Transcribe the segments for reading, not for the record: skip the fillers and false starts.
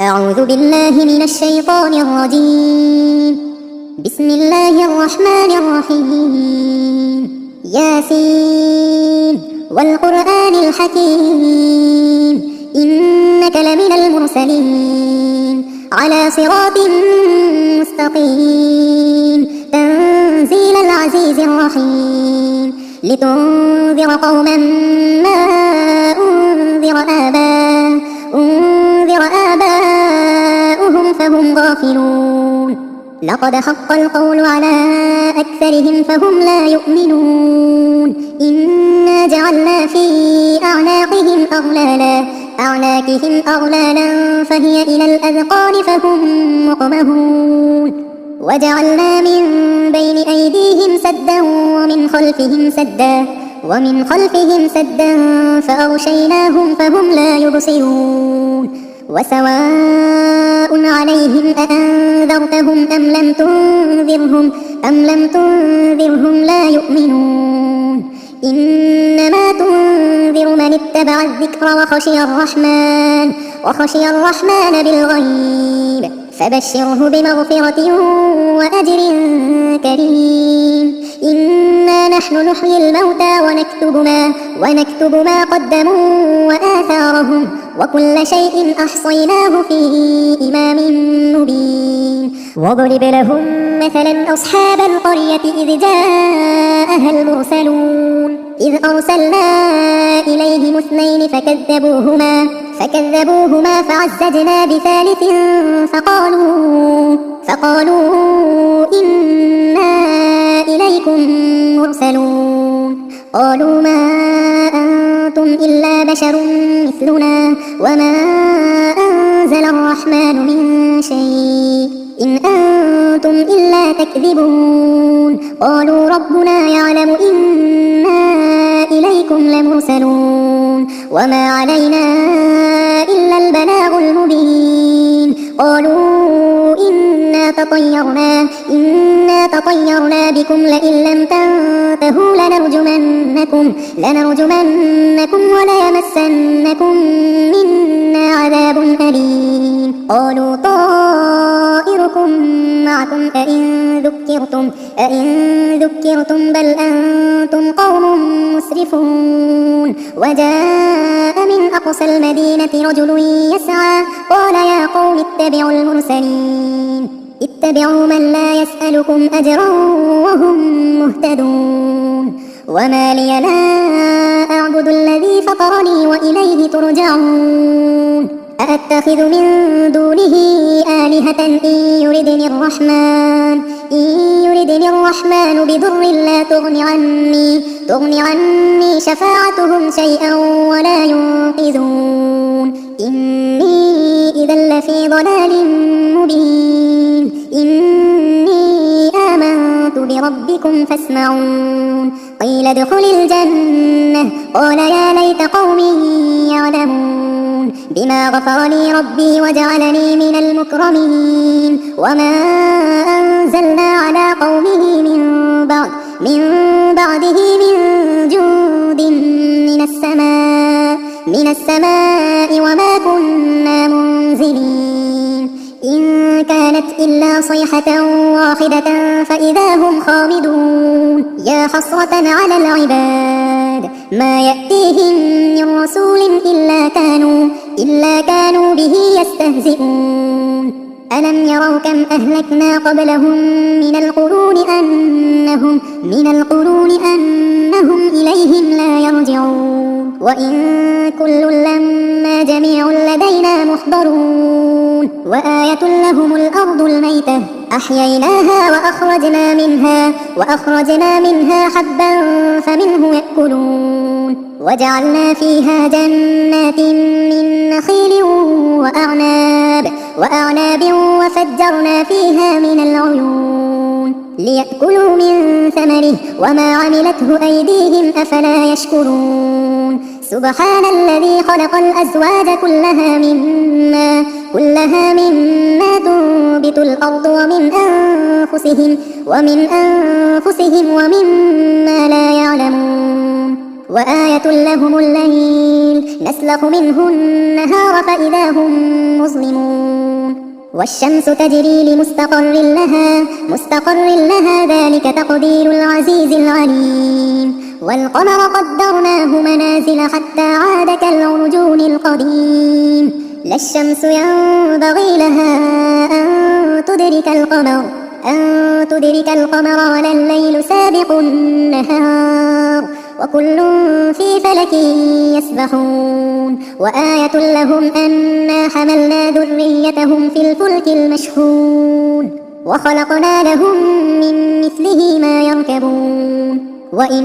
أعوذ بالله من الشيطان الرجيم. بسم الله الرحمن الرحيم. ياسين والقرآن الحكيم إنك لمن المرسلين على صراط مستقيم تنزيل العزيز الرحيم لتنذر قوما ما أنذر آباؤهم فهم غافلون. لقد حق القول على أكثرهم فهم لا يؤمنون. إنا جعلنا في أعناقهم أغلالا فهي إلى الأذقان فهم مقمحون. وجعلنا من بين أيديهم سدا ومن خلفهم سدا فأغشيناهم فهم لا يبصرون. وسواء عليهم أأنذرتهم أم لم تنذرهم لا يؤمنون. إنما تنذر من اتبع الذكر وخشي الرحمن بالغيب فبشره بمغفرة وأجر كريم. إنا نحن نحيي الموتى ونكتب ما قدموا وآثارهم وكل شيء أحصيناه في إمام مبين. واضرب لهم مثلا أصحاب القرية إذ جاءها المرسلون إذ أرسلنا إليهم اثنين فكذبوهما فعززنا بثالث فقالوا إنا إليكم مرسلون. قالوا ما أنتم إلا بشر مثلنا وما أنزل الرحمن من شيء إن أنتم إلا تكذبون. قالوا ربنا يعلم إنا إليكم لمرسلون وما علينا إلا البلاغ المبين. قالوا إنا تطيرنا بكم لئن لم تنتهوا لنرجمنكم وليمسنكم منا عذاب أليم. قالوا طائركم معكم أئن ذكرتم بل أنتم قوم مسرفون. وجاء من أقصى المدينة رجل يسعى قال يا قوم اتبعوا من لا يسألكم أجرا وهم مهتدون. وما لي لا أعبد الذي فطرني وإليه ترجعون. أأتخذ من دونه آلهة إن يردني الرحمن بضر لا تغن عني شفاعتهم شيئا ولا ينقذون. إني إذا لفي ضلال مبين. إني آمنت بربكم فاسمعون. قيل ادخل الجنة قال يا ليت قومي يعلمون بما غفر لي ربي وجعلني من المكرمين. وما أنزلنا على قومه من بعده من جند من السماء وما كنا منزلين. إن كانت إلا صيحة واحدة فإذا هم خامدون. يا حسرة على العباد ما يأتيهم من رسول إلا كانوا به يستهزئون. ألم يروا كم أهلكنا قبلهم من القرون أنهم إليهم لا يرجعون. وإن كل لما جميع لدينا محضرون. وآية لهم الأرض الميتة أحييناها وأخرجنا منها حبا فمنه يأكلون. وجعلنا فيها جنات من نخيل وأعناب وفجرنا فيها من العيون ليأكلوا من ثمره وما عملته أيديهم أفلا يشكرون. سبحان الذي خلق الأزواج كلها مما تنبت الأرض ومن أنفسهم ومما لا يعلمون. وآية لهم الليل نسلخ منه النهار فإذا هم مظلمون. والشمس تجري لمستقر لها ذلك تقدير العزيز العليم والقمر قدرناه منازل حتى عاد كالعرجون القديم لا الشمس ينبغي لها أن تدرك القمر ولا الليل سابق النهار وكل في فلك يسبحون وآية لهم أنا حملنا ذريتهم في الفلك المشحون وخلقنا لهم من مثله ما يركبون وإن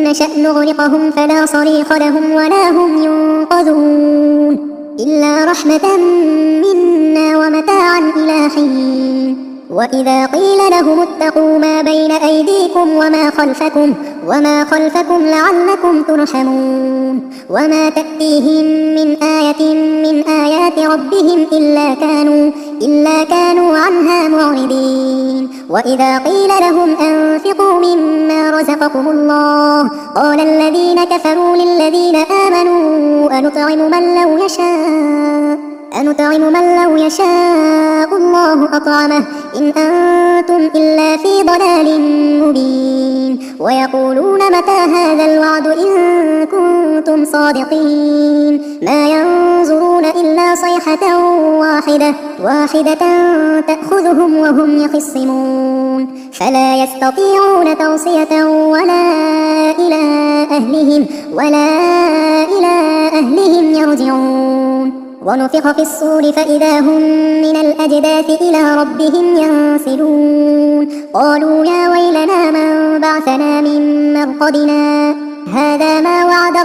نشأ نغرقهم فلا صريخ لهم ولا هم ينقذون إلا رحمة منا ومتاعا إلى حين وإذا قيل لهم اتقوا ما بين أيديكم وما خلفكم لعلكم ترحمون وما تأتيهم من آية من آيات ربهم إلا كانوا عنها معرضين وإذا قيل لهم أنفقوا مما رزقكم الله قال الذين كفروا للذين آمنوا أنطعم من لو يشاء الله أطعمه إن أنتم إلا في ضلال مبين ويقولون متى هذا الوعد إن كنتم صادقين ما ينظرون إلا صيحة واحدة تأخذهم وهم يخصمون فلا يستطيعون توصية ولا إلى أهلهم يرجعون ونفخ في الصور فإذا هم من الأجداث إلى ربهم ينسلون قالوا يا ويلنا من بعثنا من مرقدنا هذا ما وعد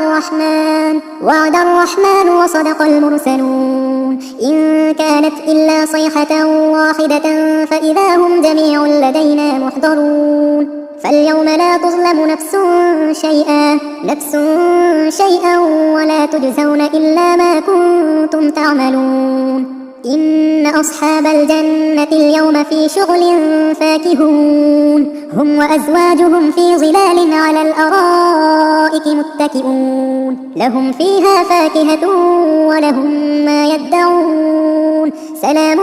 الرحمن وصدق المرسلون إن كانت إلا صيحة واحدة فإذا هم جميع لدينا محضرون فاليوم لا تظلم نفس شيئا ولا تجزون إلا ما كنتم تعملون إن أصحاب الجنة اليوم في شغل فاكهون هم وأزواجهم في ظلال على الأرائك متكئون لهم فيها فاكهة ولهم ما يدعون سلام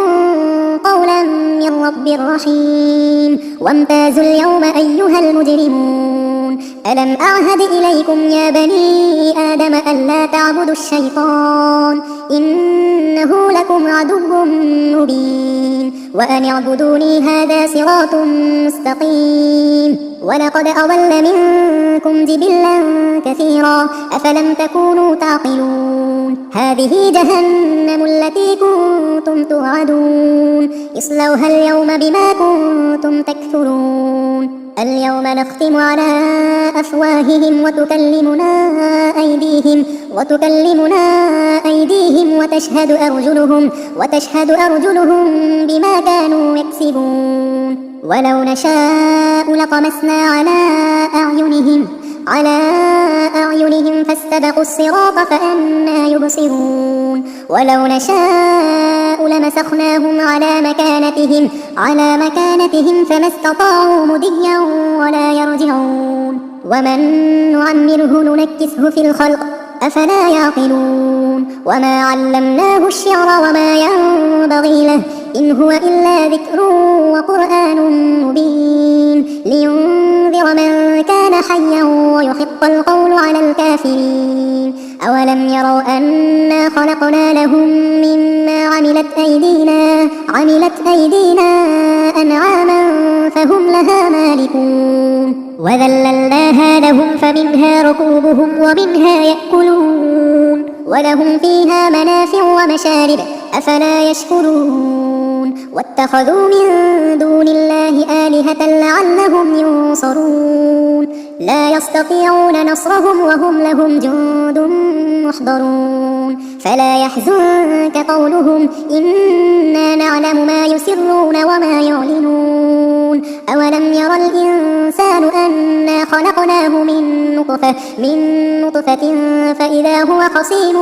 قولا من رب رحيم وامتازوا اليوم أيها المجرمون ألم أعهد إليكم يا بني آدم ألا تعبدوا الشيطان إنه لكم عدو مبين وأن اعبدوني هذا صراط مستقيم ولقد أضل منكم جبلا كثيرا أفلم تكونوا تعقلون هذه جهنم التي كنتم توعدون اصلوها اليوم بما كنتم تكفرون اليوم نختم على أفواههم وتكلمنا أيديهم وتشهد أرجلهم بما كانوا يكسبون ولو نشاء لطمسنا على أعينهم فاستبقوا الصراط فأنى يبصرون ولو نشاء لمسخناهم على مكانتهم فما استطاعوا مضيا ولا يرجعون ومن نعمره ننكسه في الخلق أفلا يعقلون وما علمناه الشعر وما ينبغي له إن هو إلا ذكر وقرآن مبين لينذر من كان حيا ويحق القول على الكافرين أولم يروا أنا خلقنا لهم مما عملت أيدينا أنعاما فهم لها مالكون وذللناها لهم فمنها ركوبهم ومنها يأكلون ولهم فيها منافع ومشارب أفلا يشكرون واتخذوا من دون الله آلهة لعلهم ينصرون لا يستطيعون نصرهم وهم لهم جند محضرون فلا يحزنك قولهم إنا نعلم ما يسرون وما يعلنون أولم ير الإنسان أنا خلقناه من نطفة فإذا هو خصيم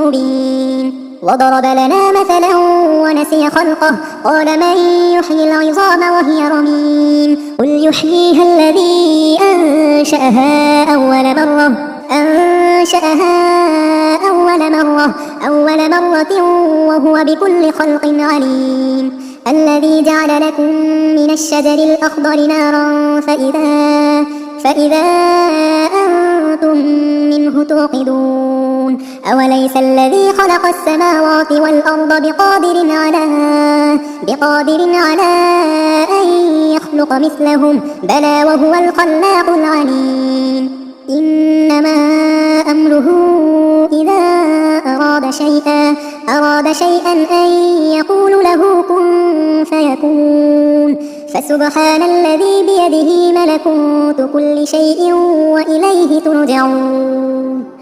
مبين وضرب لنا مثلا ونسي خلقه قال من يحيي العظام وهي رميم قل يحييها الذي أنشأها أول مرة أنشأها أول مرة وهو بكل خلق عليم الذي جعل لكم من الشجر الأخضر نارا فإذا أنتم منه توقدون أوليس الذي خلق السماوات والأرض بقادر على أن يخلق مثلهم بلى وهو الخلاق العليم إنما أمره إذا أراد شيئا أن يقول له كن فيكون فسبحان الذي بيده ملكوت كل شيء وإليه ترجعون